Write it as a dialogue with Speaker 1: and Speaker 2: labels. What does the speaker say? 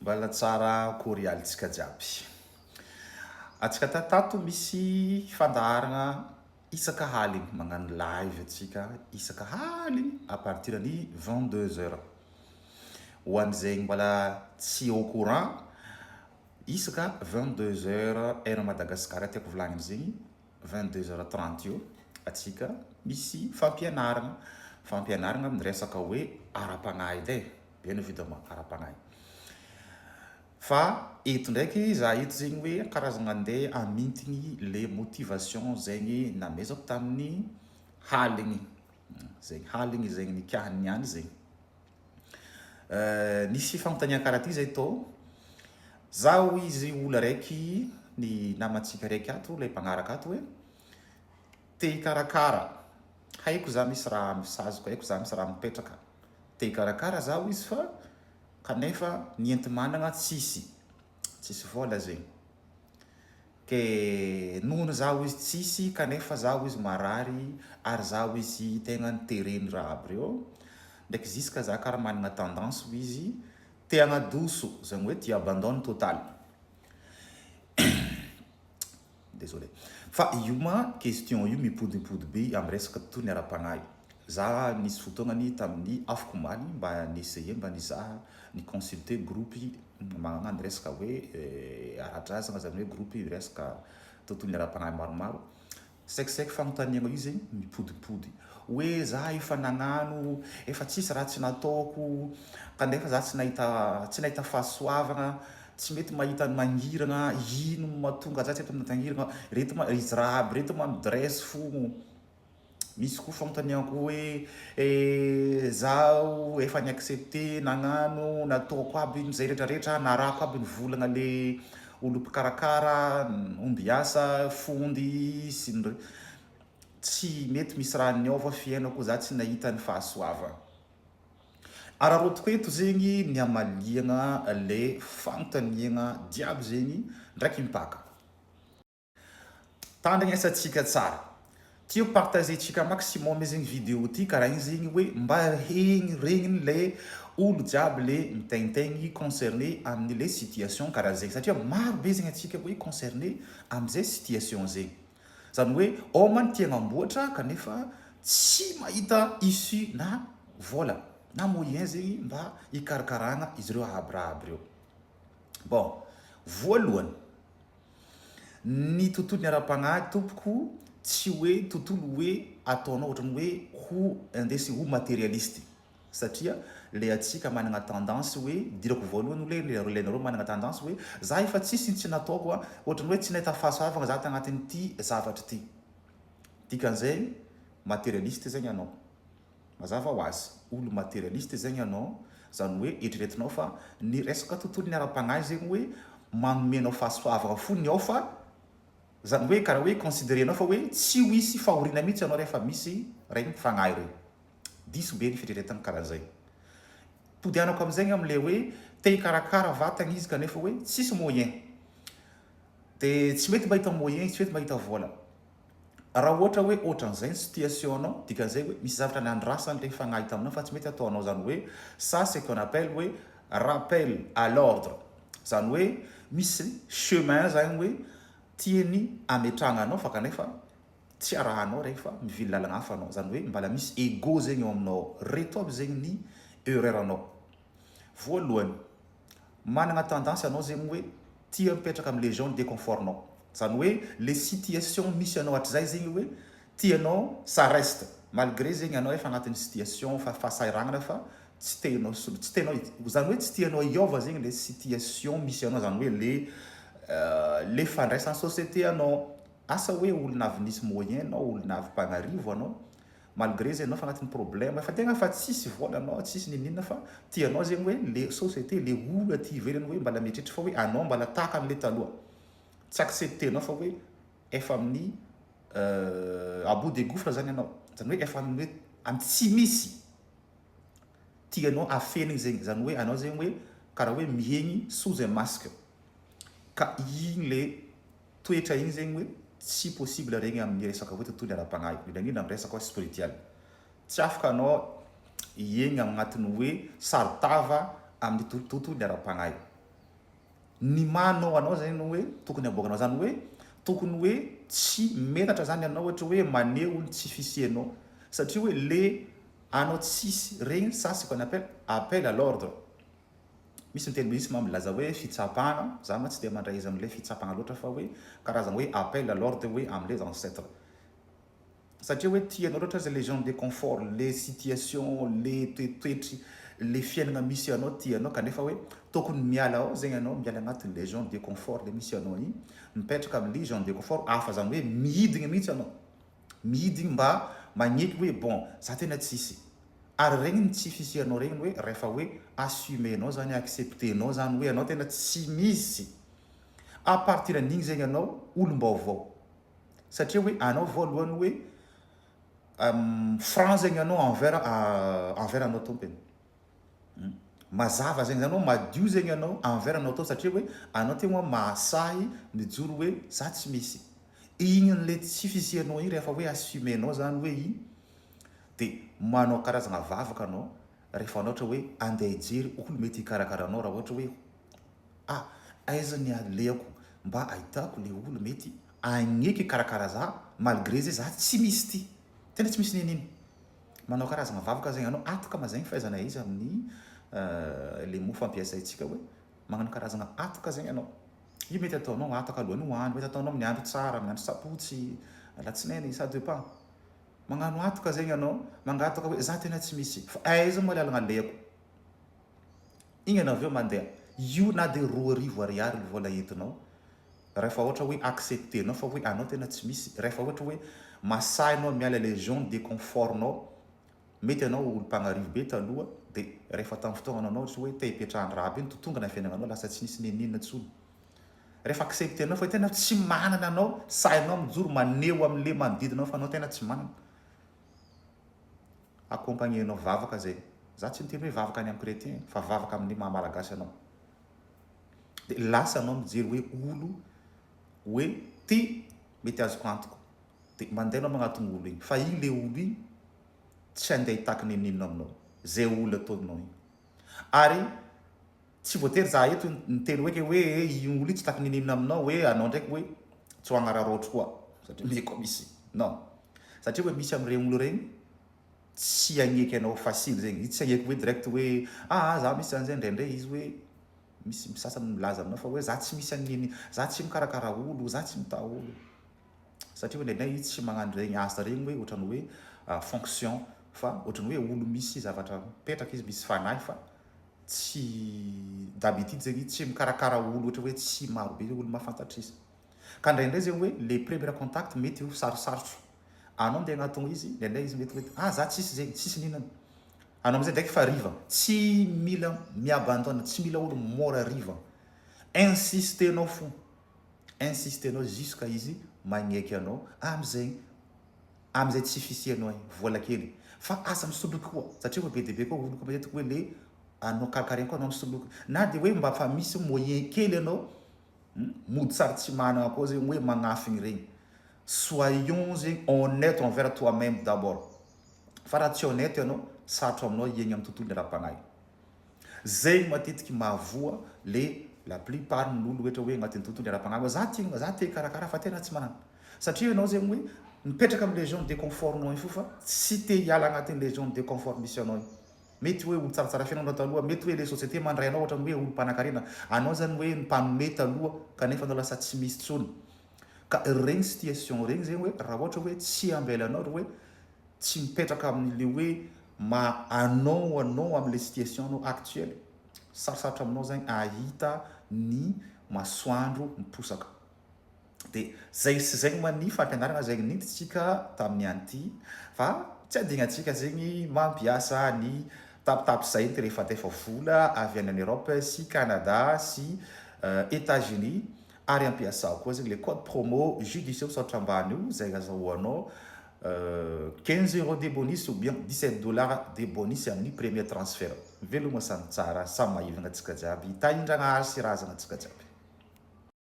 Speaker 1: Mbala tsara koryalitsika jiaby. Atsika tato misy fandaharana isaka haligny magnano live atsika isaka haligny à partir ny 22h. Ho an'izay mbala tsy au courant isaka 22h heure Madagasikara tiako volagniny zegny 22h30 io atsika misy fampianarana amin'ny resaka hoe ara-pagnahy edy bien évidemment ara-pagnahy. Fa eto ndraiky za eto zegny hoe karazagna andeha amintigny le motivation zegny namezako tamin'ny haligny zegny haligny zegny nikahany niany zegny. Nisy fanontaniana karaha ty zay tô zaho izy olo araiky ny namantsika raiky ato le mpagnaraka ato hoe te hikarakara haiko za misy raha misazoko haiko za misy raha mipetraka te hikarakara zaho izy fa kanefa ny enti-managna tsisy vola zegny ke nohony zaho izy tsisy kanefa zaho izy marary ary zaho izy tegna nitereny raha aby reo ndraiky ziska za karaha managna tendance ho izy te hagnadoso zegny hoe te abandonne total. Désolé. Fa io ma question io mipodipody be amin'ny resaka toy ny ara-pagnahy. Za nisy fotoagnany tamin'ny afoko omaly mba niessaye mba nizaha ny consulter groupe magnano resaka hoe ara-drazagna zany hoe groupe resaka tontolo ny ara-pagnahy maromaro. Saikisaiky fanontaniana io zegny mipodipody hoe za efa nagnano efa tsisy raha tsy nataoko kanefa za tsy nahita fahasoavagna tsy mety mahita mangirana ino mahatonga za tsy eto mitangirana reto izy raha aby reto mamidresse fo. Misy koa fanontaniako hoe zaho efa niaccepte nagnano nataoko aby zay rehetrarehetra narako aby ny volagna le olo mpikarakara omby asa fondy sy tsy mety misy raha niova fiainako za tsy nahita ny fahasoavana. Ararotiko eto zegny ny amaliagna le fanontaniana diaby zegny ndraiky mipaka. Tandrignesantsika tsara. Tiako partagentsika maximum zegny vidéo ty karaha igny zegny hoe mba regniny le olo jiaby le mitaintaigny concerné amin'ny le situation karaha zegny satria maro be zegny atsika hoe concerné amin'izay situation zegny. Zany hoe ao man tia hagnamboatra kanefa tsy mahita issue na vola na moyen zegny mba hikarakarana izy reo aby raha aby reo. Bon, voalohany ny tontolo ny ara-pagnahy tompoko tsy hoe tontolo hoe ataonao ohatrany hoe ho indesy ho matérialiste satria le atsika managna tendance hoe dirako voalohany hoe lenareo managna tendance hoe za efa tsisy tsy nataoko ohatrany hoe tsy nahita fahasoavagna za tagnatin'ity zavatra ty. Dikan'izay matérialiste zegny anao. Mazava ho azy olo matérialiste zegny anao zany hoe eritreretinao fa ny resaka tontolo ny ara-pagnahy zegny hoe manomenao fahasoavagna fony ao fa zany hoe karaha hoe considérenao fa hoe tsy ho hisy fahoriana mihitsy anao rehefa misy regny fagnahy regny. Diso be ny fitreretana karaha zay. Todianako amin'izay amin'le hoe te hikarakara vatagna izy kanefa hoe tsisy moyen. De tsy mety mahita moyen, tsy mety mahita vola. Raha ohatra hoe ohatran'izay ny situation anao, dikan'izay hoe misy zavatra nandrasany le fagnahy taminao fa tsy mety ataonao zany hoe ça c'est qu'on appelle hoe rappel à l'ordre. Zany hoe misy chemin zany hoe tiany ametrahana anao fa kanefa tsy arahanao rehefa mivily lalagna hafa anao. Zany hoe mbala misy ego zegny ao aminao. Reto aby zegny ny erreur anao. Voalohany, managna tendance anao zegny hoe tia mipetraka amin'ny zone de confort-nao. Zany hoe les situations misy anao hatrizay zegny hoe tianao ça reste malgré zegny anao efa agnatin'ny situation fahasairagna fa tsy tenao zany hoe tsy tianao hiova zegny le situation misy anao zany hoe le fandraisan'ny société anao. Asa hoe olona avy nisy moyen anao, olona avy mpagnarivo anao malgré zegny anao fa agnatin'ny problème fa tegna fa tsisy vola anao tsisy ninina fa tianao zegny hoe le société le olo aty ivelany hoe mbala mieritreritra fa hoe anao mbala tahaka an'le taloha. Tsy acceptenao fa hoe efa amin'ny à bout de gouffre zany anao. Zany hoe efa amin'ny tsy misy tianao afenigny zegny. Zany hoe anao zegny hoe karaha hoe miegny sous un masque. Ka igny le toetra igny zegny hoe tsy possible regny amin'ny resaka hoe tontolo ara-pagnahy indrindra amin'ny resaka spirituel. Tsy afaka anao hiegny agnatin'ny hoe saritava amin'ny tontolo ara-pagnahy. ny manao anao zany no hoe tokony aboakanao zany hoe tokony hoe tsy menatra zany anao ohatra hoe maneho ny tsy fisianao satria hoe le anao tsisy regny sasy qu'on appel à l'ordre. Misy miteny misy mamilaza hoe fitsapana za ma tsy de mandray izy am'le fitsapana loatra fa hoe karazana hoe appel à l'ordre hoe am'les ancêtres satria hoe tianao loatra zay les gens de confort les situations les toetry le fiainana misy anao tianao kanefa hoe tokony miala ao zegny anao miala agnatin'ny les gens de confort le misy anao igny mipetraka am'le gens de confort hafa zany hoe mihidigna mihitsy anao mihidigny mba magneky hoe bon za tena tsisy ary regny ny tsy fisianao regny hoe rehefa hoe assumenao zany acceptenao zany hoe anao tena tsy misy à partir an'igny zegny anao olom-baovao satria hoe anao voalohany hoe franc zegny anao envers anao tompony mazava zegny anao madio zegny anao envers anao to satria hoe anao tegna mahasahy mijoro hoe za tsy misy igny le tsy fisianao igny rehefa hoe assumenao zany hoe igny de manao karazana vavaka anao rehefa anao ohatra hoe andeha hijery olo mety hikarakara anao raha ohatra hoe aiza ny aleako mba ahitako le olo mety agneky karakara za malgré zay za tsy misy ty tena tsy misy ninino manao karazana vavaka zegny anao atoka ma zegny fahaizana izy amin'ny le mo fampiasaitsika hoe magnano karazana atoka zegny anao io mety ataonao atoka alohan'ny hoany mety ataonao amin'ny andro tsara amin'ny andro sapotsy alatsinainy ça dépend magnano atoka zegny anao mangatoka hoe za tena tsy misy fa aiza moa lalagna leako igny anao aveo mandeha io na de 2 ariary le vola entinao rehefa ohatra hoe acceptenao fa hoe anao tena tsy misy rehefa ohatra hoe masahinao miala les gens de confortnao mety anao olo-mpagnarivo be taloha de rehefa tamin'ny fotoana anao ohatra hoe te hipetrahany raha be ny totongana fiainagnanao lasa tsy nisy neninona tsony rehefa acceptenao fa tena tsy manana anao sahinao mijoro maneho am'le manodidinao fa anao tena tsy manana accompagnenao vavaka zay za tsy miteny hoe vavaka any amin'ny chrétien fa vavaka amin'ny mahamalagasy anao de lasa anao mijery hoe olo hoe ty mety azoko antoko de mandehanao magnatony olo igny fa igny le olo igny tsy andeha hitaky neninona aminao zay olo ataonao igny ary tsy voatery za eto niteny hoe io olo tsy taky neninona aminao hoe anao ndraiky hoe tsy ho agnararaotro koa satria meko misy non satria hoe misy am'regny olo regny tsy agneky anao facile zegny izy tsy agneky hoe direct hoe za misy an'izay indraindray izy hoe misy misasany milaza aminao fa hoe za tsy misy an'iny za tsy mikarakara olo za tsy mita olo satria hoe ndraindray izy tsy magnano regny asa regny hoe ohatrany hoe fonction fa ohatrany hoe olo misy zavatra mipetraka izy misy fanahy fa tsy d'habitude zegny tsy mikarakara olo ohatra hoe tsy maro be olo mahafantatrisy ka ndraindray zegny hoe le premier contact mety ho sarosarotro anao ndeha agnatony izy ndraindray izy mety hoe za tsisy zegny tsisy ninana anao am'izay ndraiky fa riva tsy mila miabandona tsy mila olo mora riva insistenao fo insistenao jusqu'à izy magneky anao am'izay tsy fisianao igny vola kely fa asa misoloky koa satria hoe be de be koa olo koa matetiky hoe le anao karakaraigny koa anao misoloky na de hoe mba fa misy moyen kely anao mody tsara tsy manana koa zegny hoe magnafigny regny soyons zegny honnête envers toi-même d'abord fa raha tsy honnête anao sarotro aminao iegny amin'ny tontolo ara-panahy zegny matetiky mahavoa le la plupart n'olo ohatra hoe agnatin'ny tontolo ara-panahy za te karakara fa tena tsy manana satria anao zegny hoe mipetraka am'le gens de confort nao igny fo fa tsy te hiala agnatin'le gens de confort misy anao igny mety hoe olo tsaratsara fiainanao taloha mety hoe le société mandray anao ohatra hoe olo mpanan-karena anao zany hoe mpanome taloha kanefa anao lasa tsy misy tsony ka regny situation regny zegny hoe raha ohatra hoe tsy ambelanao hoe tsy mipetraka amin'le hoe anao am'le situation anao actuelle sarosarotra aminao zany ahita ny masoandro miposaka de zay sy zegny many fampianarana zegny niditsika tamin'ny anty fa tsy adinantsika zegny mampiasa ny tapitapy zay ty rehefa tefa vola avy any Europe sy Canada sy États-Unis ary ampiasao koa zegny le code promo judiciaire saotra ambany io zay azahoanao 15 € de bonus ou bien 17 $ de bonus amin'ny premier transfert veloma samy tsara samy maivagna antsika jiaby tahindragna sy razana antsika jiaby